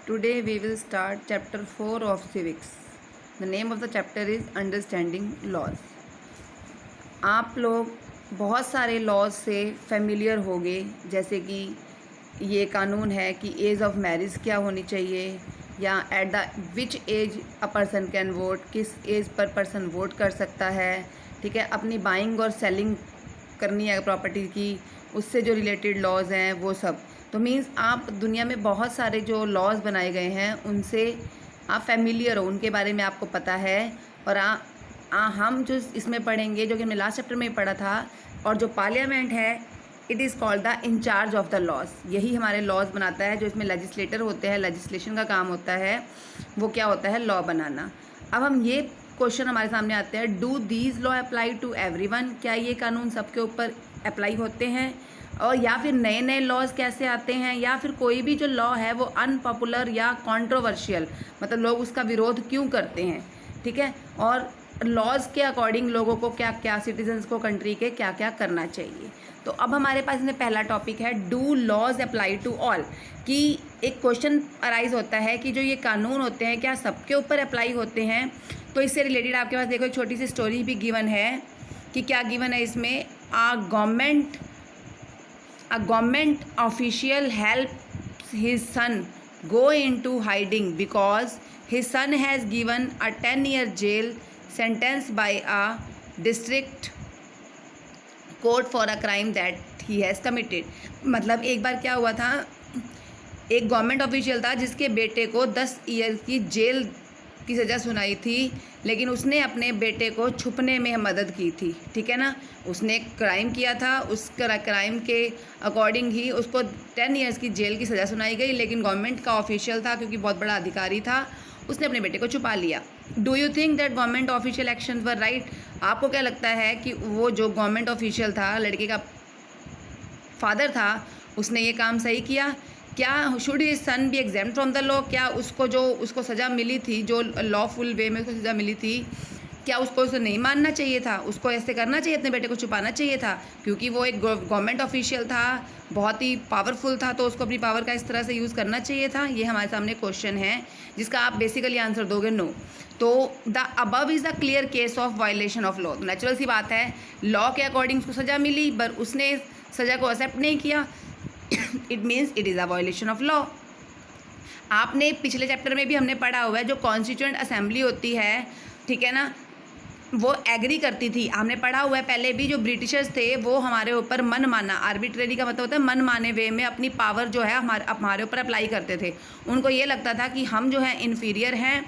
Today we will start chapter 4 of civics. The name of the chapter is Understanding Laws. आप लोग बहुत सारे laws से familiar होंगे, जैसे कि ये कानून है कि एज ऑफ मैरिज क्या होनी चाहिए, या at the which age a person can vote, किस एज पर पर्सन वोट कर सकता है। ठीक है, अपनी बाइंग और सेलिंग करनी है प्रॉपर्टी की, उससे जो रिलेटेड लॉज हैं वो सब। तो मीन्स आप दुनिया में बहुत सारे जो लॉज बनाए गए हैं उनसे आप फेमिलियर हो, उनके बारे में आपको पता है। और हम जो इसमें पढ़ेंगे, जो कि हमने लास्ट चैप्टर में पढ़ा था, और जो पार्लियामेंट है it is called the in charge of the laws. यही हमारे लॉज बनाता है। जो इसमें लेजिस्लेटर होते हैं, लेजिस्लेशन का काम होता है, वो क्या होता है, लॉ बनाना। अब हम ये क्वेश्चन हमारे सामने आते हैं, do these law apply to everyone? क्या ये कानून सबके ऊपर अप्लाई होते हैं? और या फिर नए नए लॉज कैसे आते हैं, या फिर कोई भी जो लॉ है वो अनपॉपुलर या कंट्रोवर्शियल, मतलब लोग उसका विरोध क्यों करते हैं। ठीक है, और लॉज के अकॉर्डिंग लोगों को क्या क्या, सिटीजन्स को कंट्री के क्या क्या करना चाहिए। तो अब हमारे पास इसमें पहला टॉपिक है, do laws apply to all. कि एक क्वेश्चन अराइज होता है कि जो ये कानून होते हैं क्या सबके ऊपर अप्लाई होते हैं। तो इससे रिलेटेड आपके पास देखो एक छोटी सी स्टोरी भी गिवन है कि क्या गिवन है इसमें, A government official helps his son go into hiding because his son has given a 10-year jail sentence by a district court for a crime that he has committed। मतलब एक बार क्या हुआ था, एक गवर्नमेंट ऑफिशियल था जिसके बेटे को 10 ईयर की जेल की सज़ा सुनाई थी, लेकिन उसने अपने बेटे को छुपने में मदद की थी। ठीक है ना, उसने एक क्राइम किया था, उस क्राइम के अकॉर्डिंग ही उसको 10 ईयर्स की जेल की सज़ा सुनाई गई, लेकिन गवर्नमेंट का ऑफिशियल था, क्योंकि बहुत बड़ा अधिकारी था, उसने अपने बेटे को छुपा लिया। Do you think that government official action were right? आपको क्या लगता है कि वो जो गवर्नमेंट ऑफिशियल था, लड़के का फादर था, उसने ये काम सही किया? क्या should his son be exempted from the law? क्या उसको जो उसको सज़ा मिली थी, जो लॉफुल वे में उसको सज़ा मिली थी, क्या उसको उसे नहीं मानना चाहिए था? उसको ऐसे करना चाहिए, अपने बेटे को छुपाना चाहिए था? क्योंकि वो एक गवर्नमेंट ऑफिशियल था, बहुत ही पावरफुल था, तो उसको अपनी पावर का इस तरह से यूज़ करना चाहिए था। ये हमारे सामने क्वेश्चन है जिसका आप बेसिकली आंसर दोगे नो। तो the above is the clear case of violation of law. Natural सी बात है, लॉ के अकॉर्डिंग उसको सज़ा मिली, पर उसने सज़ा को एक्सेप्ट नहीं किया, it means it is a violation of law. आपने पिछले चैप्टर में भी हमने पढ़ा हुआ है, जो कॉन्स्टिट्यूएंट असेंबली होती है, ठीक है ना, वो एग्री करती थी। हमने पढ़ा हुआ है पहले भी, जो ब्रिटिशर्स थे वो हमारे ऊपर मन माना, आर्बिट्रेरी का मतलब होता है मन माने वे में अपनी पावर जो है हमारे ऊपर अप्लाई करते थे। उनको ये लगता था कि हम जो है इन्फीरियर हैं,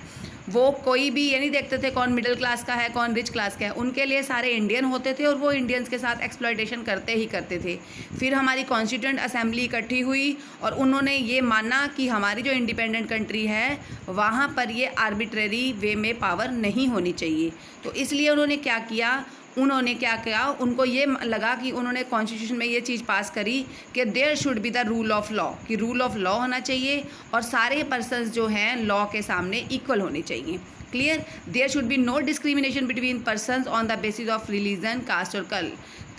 वो कोई भी ये नहीं देखते थे कौन मिडिल क्लास का है, कौन रिच क्लास का है। उनके लिए सारे इंडियन होते थे और वो इंडियंस के साथ एक्सप्लॉयटेशन करते ही करते थे। फिर हमारी कॉन्स्टिट्यूएंट असेंबली इकट्ठी हुई और उन्होंने ये माना कि हमारी जो इंडिपेंडेंट कंट्री है वहाँ पर ये आर्बिट्रेरी वे में पावर नहीं होनी चाहिए। तो इसलिए उन्होंने क्या किया, उनको ये लगा कि उन्होंने कॉन्स्टिट्यूशन में ये चीज़ पास करी कि there should be the rule of law, कि रूल ऑफ लॉ होना चाहिए और सारे पर्सन्स जो हैं लॉ के सामने इक्वल होने चाहिए। Clear? There should be no discrimination between persons on the basis of religion, caste और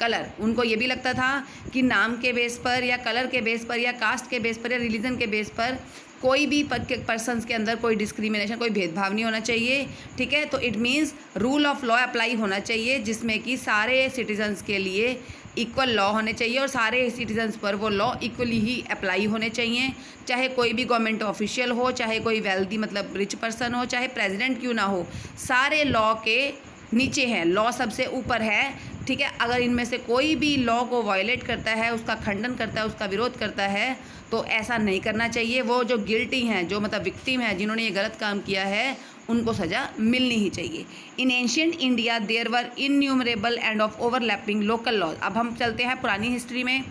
कलर। उनको ये भी लगता था कि नाम के बेस पर या कलर के बेस पर या कास्ट के बेस पर या रिलीजन के बेस पर कोई भी पर्सन्स के अंदर कोई डिस्क्रिमिनेशन, कोई भेदभाव नहीं होना चाहिए। ठीक है, तो it means rule of law apply होना चाहिए, जिसमें कि सारे सिटीजन्स के लिए इक्वल लॉ होने चाहिए और सारे सिटीजन्स पर वो लॉ इक्वली ही अप्लाई होने चाहिए। चाहे कोई भी गवर्नमेंट ऑफिशियल हो, चाहे कोई वेल्दी मतलब रिच पर्सन हो, चाहे प्रेसिडेंट क्यों ना हो, सारे लॉ के नीचे हैं, लॉ सबसे ऊपर है। ठीक है, अगर इनमें से कोई भी लॉ को वायलेट करता है, उसका खंडन करता है, उसका विरोध करता है, तो ऐसा नहीं करना चाहिए। वो जो गिल्टी हैं, जो मतलब विक्टिम हैं, जिन्होंने ये गलत काम किया है, उनको सज़ा मिलनी ही चाहिए। In ancient India there were innumerable and of overlapping local laws. अब हम चलते हैं पुरानी हिस्ट्री में,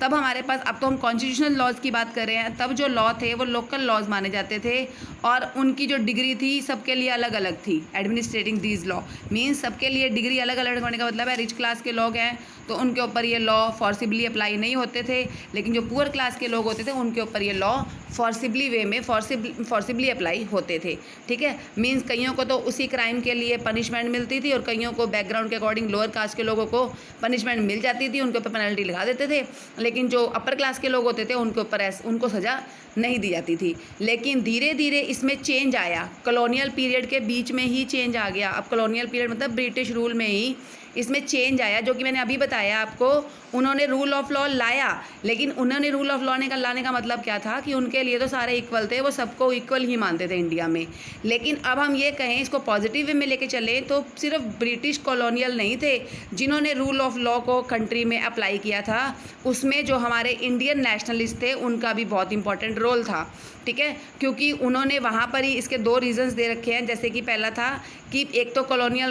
तब हमारे पास, अब तो हम कॉन्स्टिट्यूशनल लॉज की बात कर रहे हैं, तब जो लॉ थे वो लोकल लॉज माने जाते थे और उनकी जो डिग्री थी सबके लिए अलग अलग थी। एडमिनिस्ट्रेटिंग दीज लॉ मीन्स सबके लिए डिग्री अलग अलग होने का मतलब है, रिच क्लास के लोग हैं तो उनके ऊपर ये लॉ फोर्सिबली अप्लाई नहीं होते थे, लेकिन जो पुअर क्लास के लोग होते थे उनके ऊपर ये लॉ फोर्सिबली वे में फोर्सिबली अप्लाई होते थे। ठीक है, मीन्स कईयों को तो उसी क्राइम के लिए पनिशमेंट मिलती थी और कईयों को बैकग्राउंड के अकॉर्डिंग लोअर कास्ट के लोगों को पनिशमेंट मिल जाती थी, उनके ऊपर पेनल्टी लगा देते थे, लेकिन जो अपर क्लास के लोग होते थे उनके ऊपर उनको सज़ा नहीं दी जाती थी। लेकिन धीरे धीरे इसमें चेंज आया, कॉलोनियल पीरियड के बीच में ही चेंज आ गया। अब कॉलोनियल पीरियड मतलब ब्रिटिश रूल में ही इसमें चेंज आया, जो कि मैंने अभी बताया आपको। उन्होंने रूल ऑफ लॉ लाया, लेकिन उन्होंने रूल ऑफ लॉ लाने का मतलब क्या था कि उनके लिए तो सारे इक्वल थे, वो सबको इक्वल ही मानते थे इंडिया में। लेकिन अब हम ये कहें, इसको पॉजिटिव वे में लेके चले, तो सिर्फ ब्रिटिश कॉलोनियल नहीं थे जिन्होंने रूल ऑफ लॉ को कंट्री में अप्लाई किया था, उसमें जो हमारे इंडियन नेशनलिस्ट थे उनका भी बहुत इंपॉर्टेंट रोल था। ठीक है, क्योंकि उन्होंने वहाँ पर ही इसके दो रीजंस दे रखे हैं। जैसे कि पहला था कि एक तो कॉलोनियल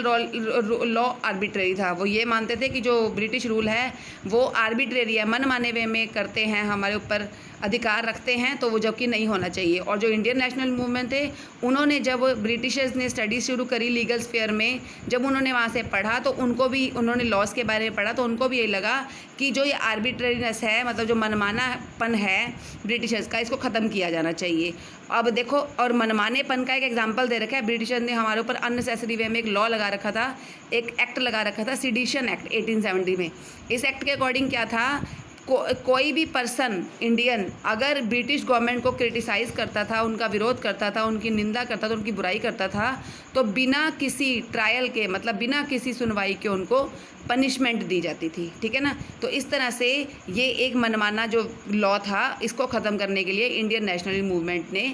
लॉ आर्बिट्रेरी था, वो ये मानते थे कि जो ब्रिटिश रूल है वो आर्बिट्रेरी है, मनमाने वे में करते हैं, हमारे ऊपर अधिकार रखते हैं, तो वो जबकि नहीं होना चाहिए। और जो इंडियन नेशनल मूवमेंट थे, उन्होंने जब ब्रिटिशर्स ने स्टडी शुरू करी लीगल स्फेयर में, जब उन्होंने वहाँ से पढ़ा तो उनको भी, उन्होंने लॉज के बारे में पढ़ा तो उनको भी यही लगा कि जो ये आर्बिट्रेरीनेस है, मतलब जो मनमानापन है ब्रिटिशर्स का, इसको ख़त्म किया जाना चाहिए। अब देखो, और मनमानेपन का एक एग्जांपल दे रखा है, ब्रिटिशर्स ने हमारे ऊपर अननेसेसरी वे में एक लॉ लगा रखा था, एक एक्ट लगा रखा था, सेडिशन एक्ट 1870 में। इस एक्ट के अकॉर्डिंग क्या था, कोई भी पर्सन इंडियन अगर ब्रिटिश गवर्नमेंट को क्रिटिसाइज़ करता था, उनका विरोध करता था, उनकी निंदा करता था, उनकी बुराई करता था, तो बिना किसी ट्रायल के, मतलब बिना किसी सुनवाई के उनको पनिशमेंट दी जाती थी। ठीक है ना। तो इस तरह से ये एक मनमाना जो लॉ था, इसको ख़त्म करने के लिए इंडियन नेशनल मूवमेंट ने,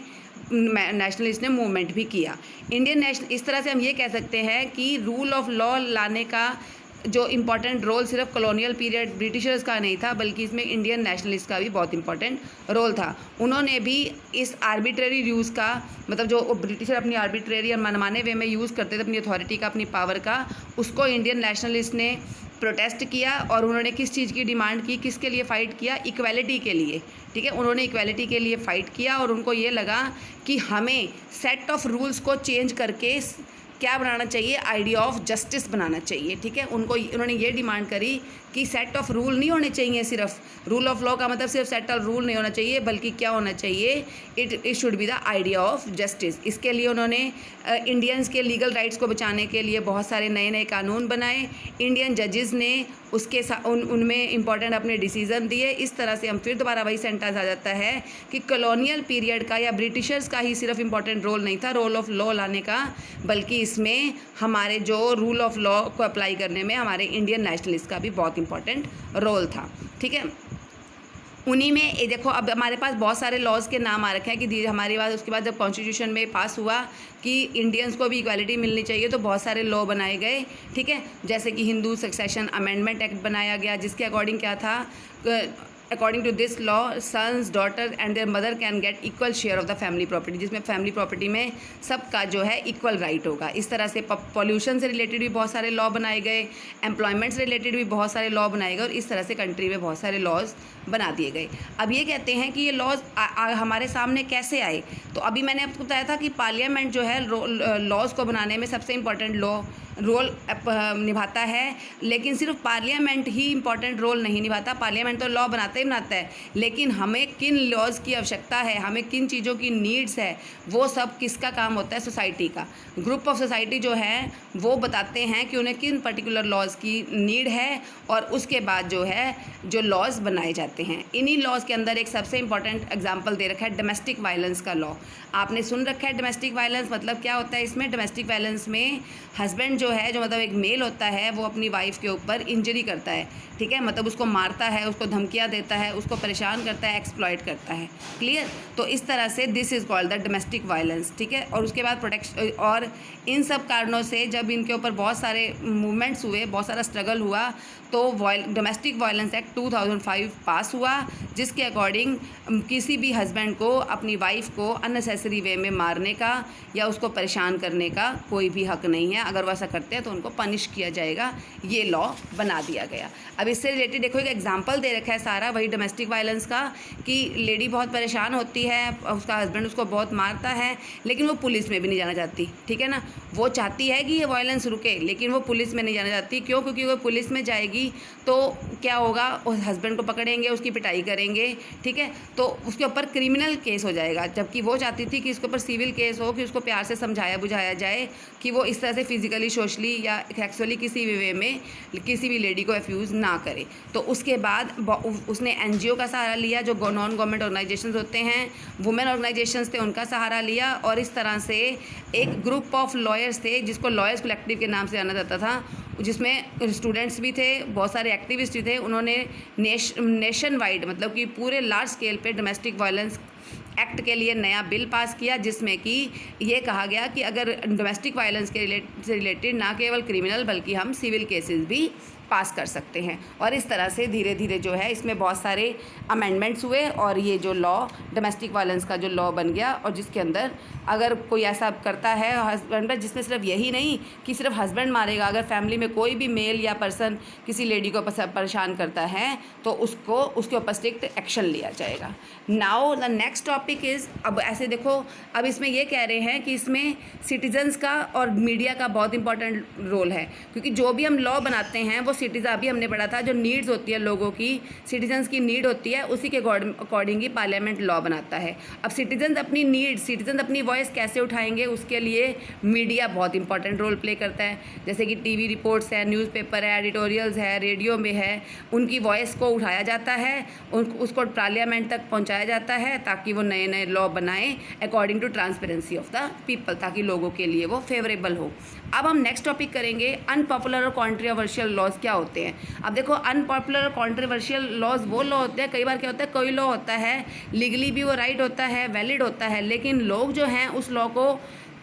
नेशनलिस्ट ने मूवमेंट भी किया। इंडियन नेशनल, इस तरह से हम ये कह सकते हैं कि रूल ऑफ लॉ लाने का जो इम्पॉर्टेंट रोल सिर्फ कॉलोनियल पीरियड ब्रिटिशर्स का नहीं था, बल्कि इसमें इंडियन नेशनलिस्ट का भी बहुत इंपॉर्टेंट रोल था। उन्होंने भी इस आर्बिट्रेरी यूज़ का, मतलब जो ब्रिटिशर अपनी आर्बिट्रेरी और मनमाने वे में यूज़ करते थे अपनी अथॉरिटी का, अपनी पावर का, उसको इंडियन नेशनलिस्ट ने प्रोटेस्ट किया। और उन्होंने किस चीज़ की डिमांड की, किसके लिए फ़ाइट किया, इक्वलिटी के लिए। ठीक है, उन्होंने इक्वलिटी के लिए फ़ाइट किया और उनको ये लगा कि हमें सेट ऑफ रूल्स को चेंज करके क्या बनाना चाहिए, आइडिया ऑफ जस्टिस बनाना चाहिए। ठीक है, उन्होंने ये डिमांड करी कि सेट ऑफ रूल नहीं होने चाहिए, सिर्फ रूल ऑफ लॉ का मतलब सिर्फ सेट ऑफ रूल नहीं होना चाहिए, बल्कि क्या होना चाहिए, it should be the idea of justice. इसके लिए उन्होंने इंडियंस के लीगल राइट्स को बचाने के लिए बहुत सारे नए नए कानून बनाए। इंडियन जजेस ने उसके उनमें इंपॉर्टेंट अपने डिसीज़न दिए। इस तरह से हम फिर दोबारा वही सेंटेंस आ जाता है कि कॉलोनियल पीरियड का या ब्रिटिशर्स का ही सिर्फ इंपॉर्टेंट रोल नहीं था रोल ऑफ लॉ लाने का, बल्कि इसमें हमारे जो रूल ऑफ लॉ को अप्लाई करने में हमारे इंडियन नेशनलिस्ट का भी बहुत इंपॉर्टेंट रोल था। ठीक है, उन्हीं में ये देखो, अब हमारे पास बहुत सारे लॉज के नाम आ रखे हैं कि हमारी बात, उसके बाद जब कॉन्स्टिट्यूशन में पास हुआ कि इंडियंस को भी इक्वालिटी मिलनी चाहिए, तो बहुत सारे लॉ बनाए गए। ठीक है, जैसे कि हिंदू सक्सेशन अमेंडमेंट एक्ट बनाया गया, जिसके अकॉर्डिंग क्या था, according to this law sons, daughter and their mother can get equal share of the family property, जिसमें फैमिली प्रॉपर्टी में सबका जो है इक्वल राइट होगा। इस तरह से पॉल्यूशन से रिलेटेड भी बहुत सारे लॉ बनाए गए, एम्प्लॉयमेंट से रिलेटेड भी बहुत सारे लॉ बनाए गए, और इस तरह से कंट्री में बहुत सारे लॉज बना दिए गए। अब ये कहते हैं कि ये लॉज हमारे सामने कैसे आए, तो अभी मैंने आपको बताया था कि पार्लियामेंट जो है लॉज को बनाने में सबसे इम्पोर्टेंट रोल निभाता है। लेकिन सिर्फ पार्लियामेंट ही इम्पॉर्टेंट रोल नहीं निभाता, पार्लियामेंट तो लॉ बनाता ही बनाता है, लेकिन हमें किन लॉज की आवश्यकता है, हमें किन चीज़ों की नीड्स है, वो सब किसका काम होता है, सोसाइटी का। ग्रुप ऑफ सोसाइटी जो है वो बताते हैं कि उन्हें किन पर्टिकुलर लॉज की नीड है, और उसके बाद जो है जो लॉज बनाए जाते हैं। इन्हीं लॉज के अंदर एक सबसे इंपॉर्टेंट एग्जांपल दे रखा है डोमेस्टिक वायलेंस का लॉ। आपने सुन रखा है डोमेस्टिक वायलेंस मतलब क्या होता है। इसमें डोमेस्टिक वायलेंस में हस्बैंड जो है, जो मतलब एक मेल होता है, वो अपनी वाइफ के ऊपर इंजरी करता है। ठीक है, मतलब उसको मारता है, उसको धमकियाँ देता है, उसको परेशान करता है, एक्सप्लॉइट करता है। क्लियर। तो इस तरह से this is called the domestic violence. ठीक है, और उसके बाद प्रोटेक्शन, और इन सब कारणों से जब इनके ऊपर बहुत सारे मूवमेंट्स हुए, बहुत सारा स्ट्रगल हुआ, तो डोमेस्टिक वायलेंस एक्ट 2005 पास हुआ, जिसके अकॉर्डिंग किसी भी हस्बैंड को अपनी वाइफ को अननेसेसरी वे में मारने का या उसको परेशान करने का कोई भी हक नहीं है। अगर वो ऐसा करते हैं तो उनको पनिश किया जाएगा, ये लॉ बना दिया गया। अब इससे रिलेटेड देखो एक एग्जांपल दे रखा है सारा वही डोमेस्टिक वायलेंस का, कि लेडी बहुत परेशान होती है, उसका हस्बैंड उसको बहुत मारता है, लेकिन वो पुलिस में भी नहीं जाना चाहती। ठीक है ना, वो चाहती है कि ये वायलेंस रुके, लेकिन वो पुलिस में नहीं जाना चाहती। क्यों? क्योंकि वो पुलिस में जाएगी तो क्या होगा, उस हस्बैंड को पकड़ेंगे, उसकी पिटाई करेंगे। ठीक है, तो उसके ऊपर क्रिमिनल केस हो जाएगा, जबकि वो चाहती थी कि इसके ऊपर सिविल केस हो, कि उसको प्यार से समझाया बुझाया जाए कि वो इस तरह से फिजिकली, सोशली या सेक्सुअली किसी भी वे में किसी भी लेडी को एफ्यूज़ ना करे। तो उसके बाद उसने उसने एनजीओ का सहारा लिया, जो नॉन गवर्नमेंट ऑर्गेनाइजेशंस होते हैं, वुमेन ऑर्गेनाइजेशंस थे, उनका सहारा लिया, और इस तरह से एक ग्रुप ऑफ लॉयर्स थे जिसको लॉयर्स कलेक्टिव के नाम से जाना जाता था, जिसमें स्टूडेंट्स भी थे, बहुत सारे एक्टिविस्ट भी थे। उन्होंने नेशन वाइड मतलब कि पूरे लार्ज स्केल पे डोमेस्टिक वायलेंस एक्ट के लिए नया बिल पास किया, जिसमें कि ये कहा गया कि अगर डोमेस्टिक वायलेंस के रिलेटेड ना केवल क्रिमिनल बल्कि हम सिविल केसेस भी पास कर सकते हैं। और इस तरह से धीरे धीरे जो है इसमें बहुत सारे अमेंडमेंट्स हुए और ये जो लॉ डोमेस्टिक वायलेंस का जो लॉ बन गया, और जिसके अंदर अगर कोई ऐसा करता है हस्बैंड पर, जिसमें सिर्फ यही नहीं कि सिर्फ हस्बैंड मारेगा, अगर फैमिली में कोई भी मेल या पर्सन किसी लेडी को परेशान करता है तो उसके ऊपर स्ट्रिक्ट एक्शन लिया जाएगा। Now the next topic is, अब ऐसे देखो, अब इसमें ये कह रहे हैं कि इसमें सिटीजन्स का और मीडिया का बहुत इंपॉर्टेंट रोल है, क्योंकि जो भी हम लॉ बनाते हैं वो सिटीजन, अभी हमने पढ़ा था, जो नीड्स होती है लोगों की, सिटीजन्स की नीड होती है, उसी के अकॉर्डिंग ही पार्लियामेंट लॉ बनाता है। अब सिटीजन्स अपनी नीड, सिटीजन अपनी वॉइस कैसे उठाएंगे, उसके लिए मीडिया बहुत इंपॉर्टेंट रोल प्ले करता है। जैसे कि टीवी रिपोर्ट्स है, न्यूज़पेपर है, एडिटोरियल्स है, रेडियो में है, उनकी वॉइस को उठाया जाता है, उसको पार्लियामेंट तक पहुँचाया जाता है ताकि वो नए नए लॉ बनाएं according to transparency of the people, ताकि लोगों के लिए वो फेवरेबल हो। अब हम नेक्स्ट टॉपिक करेंगे अनपॉपुलर और कॉन्ट्रोवर्शियल लॉज क्या होते हैं। अब देखो, अनपॉपुलर और कॉन्ट्रोवर्शियल लॉज वो लॉ होते हैं, कई बार क्या होता है, कोई लॉ होता है लीगली भी वो राइट होता है, वैलिड होता है, लेकिन लोग जो हैं उस लॉ को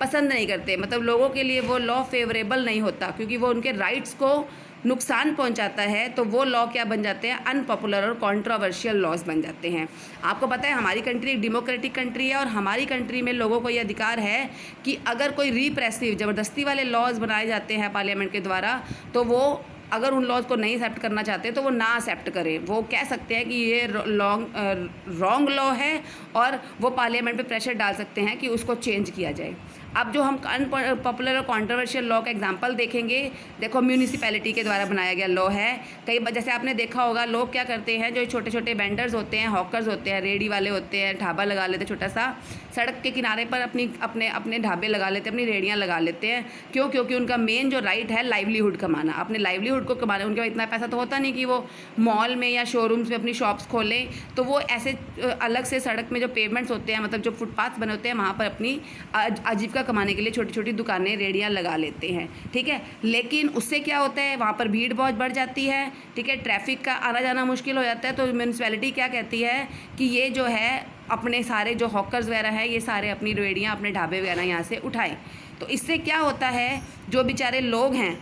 पसंद नहीं करते, मतलब लोगों के लिए वो लॉ फेवरेबल नहीं होता क्योंकि वो उनके राइट्स को नुकसान पहुंचाता है, तो वो लॉ क्या बन जाते हैं, अनपॉपुलर और कॉन्ट्रोवर्शियल लॉज बन जाते हैं। आपको पता है हमारी कंट्री एक डेमोक्रेटिक कंट्री है और हमारी कंट्री में लोगों को ये अधिकार है कि अगर कोई रिप्रेसिव ज़बरदस्ती वाले लॉज बनाए जाते हैं पार्लियामेंट के द्वारा, तो वो अगर उन लॉज को नहीं एक्सेप्ट करना चाहते तो वो ना एक्सेप्ट करें। वो कह सकते हैं कि ये रॉन्ग लॉ है और वो पार्लियामेंट पे प्रेशर डाल सकते हैं कि उसको चेंज किया जाए। अब जो हम अनपॉपुलर और कॉन्ट्रोवर्शियल लॉ का एग्जांपल देखेंगे, देखो म्यूनिसिपैलिटी के द्वारा बनाया गया लॉ है। कई बार जैसे आपने देखा होगा, लोग क्या करते हैं, जो छोटे छोटे वेंडर्स होते हैं, हॉकर्स होते हैं, रेडी वाले होते हैं, ढाबा लगा लेते हैं छोटा सा, सड़क के किनारे पर अपने ढाबे लगा लेते हैं, अपनी रेडियाँ लगा लेते हैं। क्यों? क्योंकि उनका मेन जो राइट है लाइवलीहुड कमाना, अपने लाइवलीहुड को कमाना। उनके पास इतना पैसा तो होता नहीं कि वो मॉल में या शोरूम्स में अपनी शॉप्स खोलें, तो वो ऐसे अलग से सड़क में जो पेवमेंट्स होते हैं, मतलब जो फुटपाथ बने होते हैं, वहाँ पर अपनी आजीविका कमाने के लिए छोटी छोटी दुकानें, रेडियाँ लगा लेते हैं। ठीक है, लेकिन उससे क्या होता है, वहाँ पर भीड़ बहुत बढ़ जाती है। ठीक है, ट्रैफिक का आना जाना मुश्किल हो जाता है। तो म्यूनसिपैलिटी क्या कहती है कि ये जो है अपने सारे जो हॉकर्स वगैरह हैं, ये सारे अपनी रेडियाँ, अपने ढाबे वगैरह यहाँ से उठाएं। तो इससे क्या होता है, जो बेचारे लोग हैं,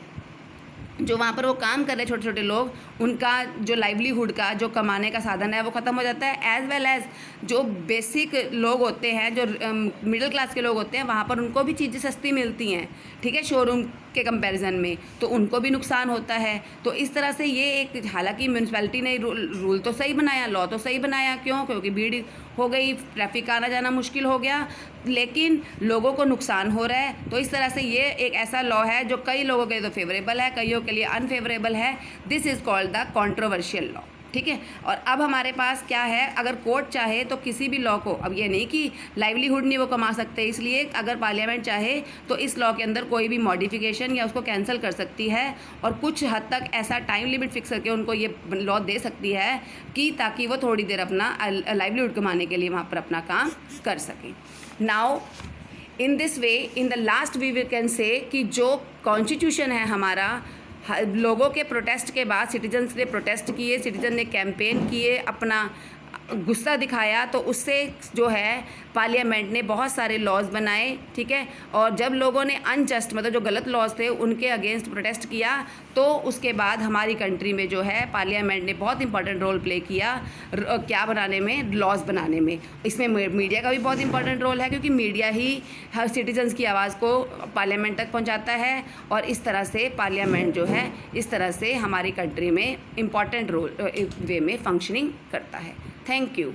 जो वहाँ पर वो काम कर रहे हैं, छोटे छोटे लोग, उनका जो लाइवलीहुड का जो कमाने का साधन है वो ख़त्म हो जाता है। एज़ वेल एज़ जो बेसिक लोग होते हैं, जो मिडिल क्लास के लोग होते हैं, वहाँ पर उनको भी चीज़ें सस्ती मिलती हैं, ठीक है, शोरूम के कंपैरिजन में, तो उनको भी नुकसान होता है। तो इस तरह से ये एक, हालांकि म्यूनसिपैलिटी ने रूल तो सही बनाया, लॉ तो सही बनाया, क्यों? क्योंकि भीड़ हो गई, ट्रैफिक का आना जाना मुश्किल हो गया, लेकिन लोगों को नुकसान हो रहा है। तो इस तरह से ये एक ऐसा लॉ है जो कई लोगों के लिए तो फेवरेबल है, कईयों के लिए अनफेवरेबल है। This is called the controversial law. ठीक है, और अब हमारे पास क्या है, अगर कोर्ट चाहे तो किसी भी लॉ को, अब ये नहीं कि लाइवलीहुड नहीं वो कमा सकते, इसलिए अगर पार्लियामेंट चाहे तो इस लॉ के अंदर कोई भी मॉडिफिकेशन या उसको कैंसिल कर सकती है, और कुछ हद तक ऐसा टाइम लिमिट फिक्स करके उनको ये लॉ दे सकती है कि ताकि वो थोड़ी देर अपना लाइवलीहुड कमाने के लिए वहाँ पर अपना काम कर सकें। Now in this way, in the last we can say कि जो कॉन्स्टिट्यूशन है हमारा, लोगों के प्रोटेस्ट के बाद सिटीजन्स ने प्रोटेस्ट किए, सिटीजन ने कैंपेन किए, अपना गुस्सा दिखाया, तो उससे जो है पार्लियामेंट ने बहुत सारे लॉज बनाए। ठीक है, और जब लोगों ने अनजस्ट, मतलब जो गलत लॉज थे उनके अगेंस्ट प्रोटेस्ट किया, तो उसके बाद हमारी कंट्री में जो है पार्लियामेंट ने बहुत इंपॉर्टेंट रोल प्ले किया क्या बनाने में, लॉज बनाने में। इसमें मीडिया का भी बहुत इंपॉर्टेंट रोल है, क्योंकि मीडिया ही हर सिटीजन्स की आवाज़ को पार्लियामेंट तक पहुंचाता है, और इस तरह से पार्लियामेंट जो है इस तरह से हमारी कंट्री में इम्पॉर्टेंट रोल वे में फंक्शनिंग करता है। Thank you.